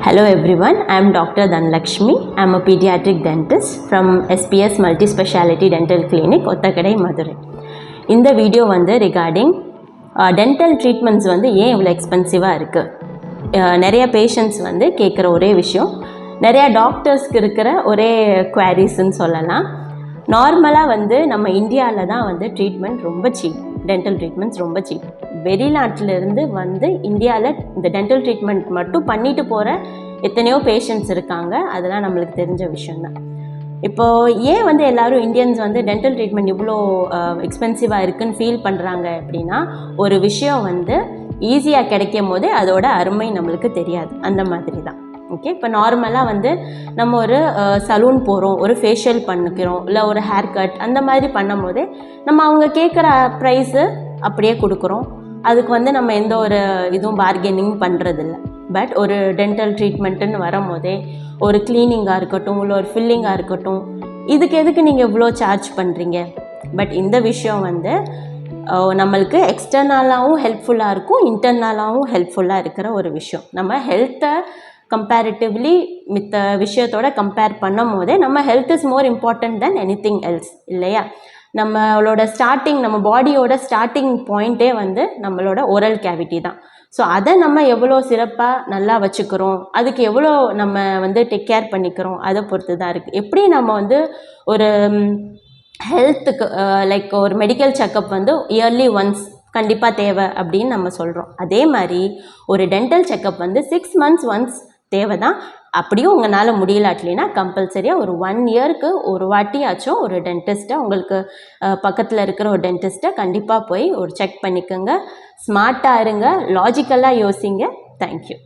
Hello everyone, I am Dr. Dhanlakshmi. I am a pediatric dentist from SPS Multi-Speciality Dental Clinic, Ottakadai, Madurai. இந்த video regarding dental treatments ஏன் இவ்வளோ எக்ஸ்பென்சிவாக இருக்குது. நிறைய patients கேட்குற ஒரே விஷயம், நிறையா டாக்டர்ஸ்க்கு இருக்கிற ஒரே குவாரிஸ்ன்னு சொல்லலாம். நார்மலாக நம்ம இந்தியாவில் தான் ட்ரீட்மெண்ட் ரொம்ப சீப், டென்டல் ட்ரீட்மெண்ட்ஸ் ரொம்ப சீப். வெளிநாட்டிலேருந்து இந்தியாவில் இந்த டென்டல் ட்ரீட்மெண்ட் மட்டும் பண்ணிட்டு போகிற எத்தனையோ பேஷண்ட்ஸ் இருக்காங்க. அதெல்லாம் நம்மளுக்கு தெரிஞ்ச விஷயந்தான். இப்போது ஏன் எல்லோரும் இந்தியன்ஸ் டென்டல் ட்ரீட்மெண்ட் இவ்வளோ எக்ஸ்பென்சிவாக இருக்குதுன்னு ஃபீல் பண்ணுறாங்க அப்படின்னா, ஒரு விஷயம் ஈஸியாக கிடைக்கும் போது அதோட அருமை நம்மளுக்கு தெரியாது. அந்த மாதிரி தான். ஓகே, இப்போ நார்மலாக நம்ம ஒரு சலூன் போகிறோம், ஒரு ஃபேஷியல் பண்ணிக்கிறோம், இல்லை ஒரு ஹேர் கட் அந்த மாதிரி பண்ணும் போதே நம்ம அவங்க கேட்குற ப்ரைஸு அப்படியே கொடுக்குறோம். அதுக்கு நம்ம எந்த ஒரு இதுவும் பார்கெனிங் பண்ணுறதில்ல. பட் ஒரு டென்டல் ட்ரீட்மெண்ட்டுன்னு வரும்போதே ஒரு க்ளீனிங்காக இருக்கட்டும், இல்லை ஒரு ஃபில்லிங்காக இருக்கட்டும், இதுக்கு எதுக்கு நீங்கள் இவ்வளோ சார்ஜ் பண்ணுறீங்க? பட் இந்த விஷயம் நம்மளுக்கு எக்ஸ்டர்னலாகவும் ஹெல்ப்ஃபுல்லாக இருக்கும், இன்டர்னலாகவும் ஹெல்ப்ஃபுல்லாக இருக்கிற ஒரு விஷயம். நம்ம ஹெல்த்தை கம்பேரிட்டிவ்லி மித்த விஷயத்தோட கம்பேர் பண்ணும் போதே நம்ம health is more important then anything else, இல்லையா? நம்மளோட ஸ்டார்டிங், நம்ம பாடியோட ஸ்டார்டிங் பாயிண்ட்டே நம்மளோட ஓரல் கேவிட்டி தான். ஸோ அதை நம்ம எவ்வளோ சிறப்பாக நல்லா வச்சுக்கிறோம், அதுக்கு எவ்வளோ நம்ம டேக் கேர் பண்ணிக்கிறோம், அதை பொறுத்து தான் இருக்குது. எப்படி நம்ம ஒரு ஹெல்த்துக்கு லைக் ஒரு மெடிக்கல் செக்கப் இயர்லி ஒன்ஸ் கண்டிப்பாக தேவை அப்படின்னு நம்ம சொல்கிறோம். அதே மாதிரி ஒரு டென்டல் செக்கப் 6 months ஒன்ஸ் தேவை தான். அப்படியும் உங்களால் முடியலாட்டினா கம்பல்சரியாக ஒரு 1 இயருக்கு ஒரு வாட்டியாச்சும் ஒரு டென்டிஸ்ட்டை, உங்களுக்கு பக்கத்தில் இருக்கிற ஒரு டென்டிஸ்ட்டை கண்டிப்பாக போய் ஒரு செக் பண்ணிக்கோங்க. ஸ்மார்ட்டாக இருங்க, லாஜிக்கலாக யோசிங்க. தேங்க்யூ.